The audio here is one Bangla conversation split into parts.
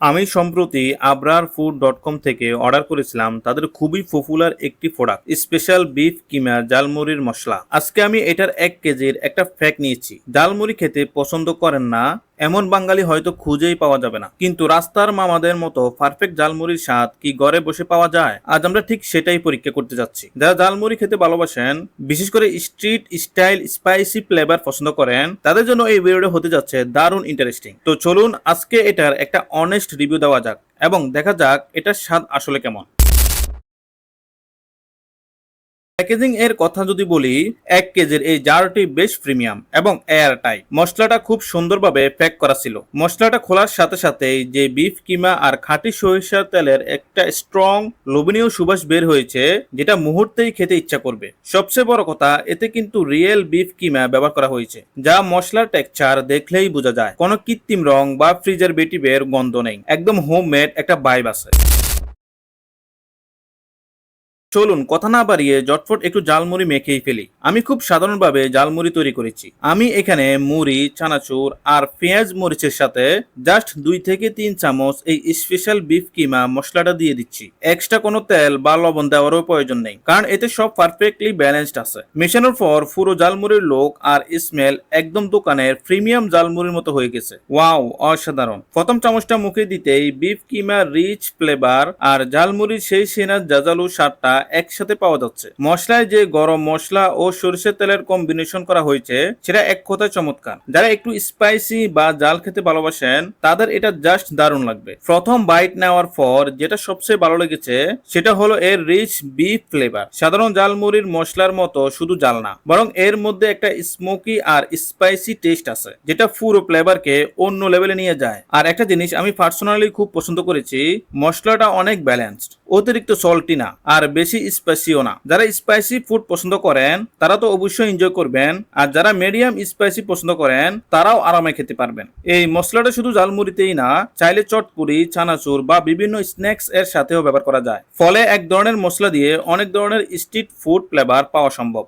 আমি সম্প্রতি abrarfood.com থেকে অর্ডার করেছিলাম তাদের খুবই পপুলার একটি প্রোডাক্ট স্পেশাল বিফ কিমা জালমুড়ির মশলা। আজকে আমি এটার 1 কেজির একটা প্যাক নিয়েছি। জালমুড়ি খেতে পছন্দ করেন না এমন বাঙালি হয়তো খুঁজেই পাওয়া যাবে না, কিন্তু রাস্তার মামাদের মতো পারফেক্ট জালমুড়ির স্বাদ কি ঘরে বসে পাওয়া যায়? আজ আমরা ঠিক সেটাই পরীক্ষা করতে যাচ্ছি। যারা জালমুড়ি খেতে ভালোবাসেন, বিশেষ করে স্ট্রিট স্টাইল স্পাইসি ফ্লেভার পছন্দ করেন, তাদের জন্য এই ভিডিওটা হতে যাচ্ছে দারুণ ইন্টারেস্টিং। তো চলুন আজকে এটার একটা অনেস্ট রিভিউ দেওয়া যাক এবং দেখা যাক এটার স্বাদ আসলে কেমন। প্যাকেজিং এর কথা যদি বলি, 1 কেজির এই জারটি বেশ প্রিমিয়াম এবং এয়ার টাইট। মশলাটা খুব সুন্দরভাবে প্যাক করা ছিল। মশলাটা খোলার সাথে সাথেই যে বিফ কিমা আর খাঁটি সরিষার তেলের একটা স্ট্রং লোভনীয় সুবাস বের হয়েছে, যেটা মুহূর্তেই খেতে ইচ্ছা করবে। সবচেয়ে বড় কথা, এতে কিন্তু রিয়েল বিফ কিমা ব্যবহার করা হয়েছে, যা মশলার টেক্সচার দেখলেই বোঝা যায়। কোনো কৃত্রিম রং বা প্রিজারভেটিভের গন্ধ নেই, একদম হোমমেড একটা ভাইব আছে। চলুন কথা না বাড়িয়ে ঝটফট একটু জালমুড়ি মেখেই ফেলি। আমি খুব সাধারণভাবে জালমুড়ি তৈরি করেছি। আমি এখানে মুড়ি, চানাচুর আর পেঁয়াজ মরিচের সাথে জাস্ট 2 থেকে 3 চামচ এই স্পেশাল বিফ কিমা মশলাটা দিয়ে দিচ্ছি। এক্সট্রা কোনো তেল বা লবণ দেওয়ারও প্রয়োজন নেই, কারণ এতে সব পারফেক্টলি ব্যালেন্সড আছে। মেশানোর পর পুরো জালমুড়ির লোক আর স্মেল একদম দোকানের প্রিমিয়াম জালমুড়ির মতো হয়ে গেছে। ওয়াও, অসাধারণ। প্রথম চামচটা মুখে দিতেই বিফ কিমা রিচ ফ্লেভার আর জালমুড়ির সেই সেনা জাজালু স্বাদটা একসাথে পাওয়া যাচ্ছে। মশলায় যে গরম মশলা ও সরিষার তেলের কম্বিনেশন করা হয়েছে, সেটা এক কথায় চমৎকার। যারা একটু স্পাইসি বা জাল খেতে ভালোবাসেন, তাদের এটা জাস্ট দারুণ লাগবে। প্রথম বাইট নেওয়ার পর যেটা সবচেয়ে ভালো লেগেছে, সেটা হলো এর রিচ বিফ ফ্লেভার। সাধারণ জালমুড়ির মশলার মতো শুধু জাল না, বরং এর মধ্যে একটা স্মোকি আর স্পাইসি টেস্ট আছে, যেটা পুরো ফ্লেভারকে অন্য লেভেলে নিয়ে যায়। আর একটা জিনিস আমি পার্সোনালি খুব পছন্দ করেছি, মশলাটা অনেক ব্যালেন্সড, অতিরিক্ত সল্টি না আর বেশি স্পাইসিও না। যারা স্পাইসি ফুড পছন্দ করেন তারা তো অবশ্যই এনজয় করবেন, আর যারা মিডিয়াম স্পাইসি পছন্দ করেন তারাও আরামে খেতে পারবেন। এই মশলাটা শুধু জালমুড়িতেই না, চাইলে চটপুরি, চানাচুর বা বিভিন্ন স্ন্যাক্স এর সাথেও ব্যবহার করা যায়। ফলে এক ধরনের মশলা দিয়ে অনেক ধরনের স্ট্রিট ফুড ফ্লেভার পাওয়া সম্ভব।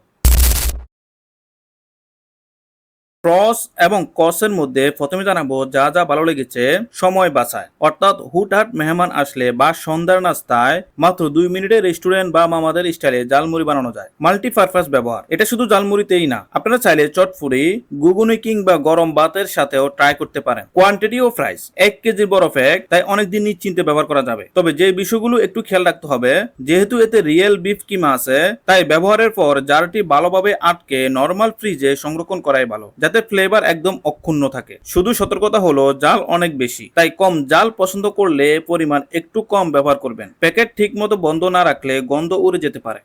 প্রস এবং কসের মধ্যে প্রথমে জানাবো যা যা ভালো লেগেছে। সময় বাঁচায়, অর্থাৎ হুটহাট মেহমান আসলে বা সন্ধ্যার নাস্তায় মাত্র 2 মিনিটে রেস্টুরেন্ট বা মামাদের স্টাইলে জালমুড়ি বানানো যায়। মাল্টিপারপাস ব্যবহার, এটা শুধু জালমুড়িতেই না, আপনারা চাইলে চটপুরি, গুগুনি কিংবা গরম ভাতের সাথেও ট্রাই করতে পারেন। কোয়ান্টিটি ও প্রাইস, 1 কেজি বড় প্যাক, তাই অনেকদিন নিশ্চিন্তে ব্যবহার করা যাবে। তবে যে বিষয়গুলো একটু খেয়াল রাখতে হবে, যেহেতু এতে রিয়েল বিফ কিমা আছে, তাই ব্যবহারের পর জারটি ভালোভাবে আটকে নরমাল ফ্রিজে সংরক্ষণ করাই ভালো, যাতে ফ্লেভার একদম অক্ষুণ্ণ থাকে। শুধু সতর্কতা হলো জাল অনেক বেশি, তাই কম জাল পছন্দ করলে পরিমাণ একটু কম ব্যবহার করবেন। প্যাকেট ঠিক মতো বন্ধ না রাখলে গন্ধ উড়ে যেতে পারে।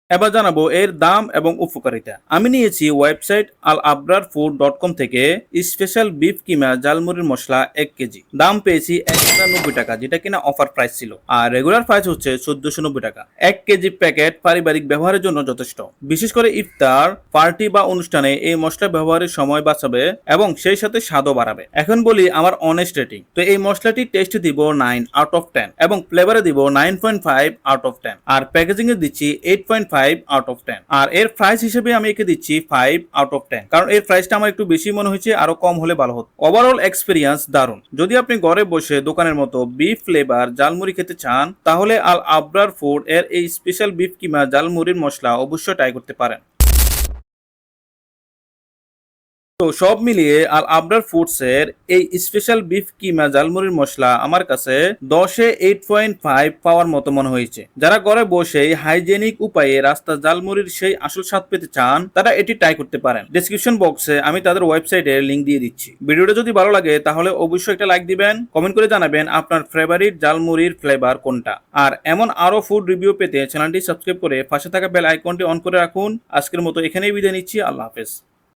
এবার জানাবো এর দাম এবং উপকারিতা। আমি নিয়েছি ওয়েবসাইট alabrarfood.com থেকে স্পেশাল বিফ কিমা জালমুড়ির মশলা 1 কেজি। দাম পেয়েছি 1090 টাকা, যেটা কিনা অফার প্রাইস ছিল, আর রেগুলার প্রাইস হচ্ছে 1490 টাকা। 1 কেজি প্যাকেট পারিবারিক ব্যবহারের জন্য যথেষ্ট। বিশেষ করে ইফতার, পার্টি বা অনুষ্ঠানে এই মশলা ব্যবহারের সময় বাঁচাবে এবং সেই সাথে স্বাদও বাড়াবে। এখন বলি আমার অনেস্ট রেটিং। তো এই মশলাটি টেস্ট দিব 9 আউট অফ 10 এবং ফ্লেভারে দিব 9.5 আউট অফ 10, আর প্যাকেজিং এ দিচ্ছি 8.5 আউট অফ 10। আর এর প্রাইস হিসেবে আমি একে দিচ্ছি 5 আউট অফ 10, কারণ এর প্রাইসটা আমার একটু বেশি মনে হয়েছে, আরো কম হলে ভালো হতো। ওভারঅল এক্সপিরিয়েন্স দারুন। যদি আপনি ঘরে বসে দোকানের মতো বিফ ফ্লেভার জালমুড়ি খেতে চান, তাহলে আল আবরার ফুড এর এই স্পেশাল বিফ কিমা জালমুড়ির মশলা অবশ্যই ট্রাই করতে পারেন। তো সব মিলিয়ে আল আবরার ফুডস এর এই স্পেশাল বিফ কিমা জালমুড়ির মশলা আমার কাছে 10-এ 8.5 পাওয়ার মতো মনে হয়েছে। যারা ঘরে বসে হাইজেনিক উপায়ে রাস্তা জালমুড়ির সেই আসল স্বাদ পেতে চান, তারা এটি ট্রাই করতে পারেন। ডেসক্রিপশন বক্সে আমি তাদের ওয়েবসাইটের লিংক দিয়ে দিচ্ছি। ভিডিওটা যদি ভালো লাগে তাহলে অবশ্যই একটা লাইক দিবেন, কমেন্ট করে জানাবেন আপনার ফেভারিট জালমুড়ির ফ্লেভার কোনটা। আর এমন আরো ফুড রিভিউ পেতে চ্যানেলটি সাবস্ক্রাইব করে পাশে থাকা বেল আইকনটি অন করে রাখুন। আজকের মতো এখানেই বিদায় নিচ্ছি। আল্লাহ হাফেজ।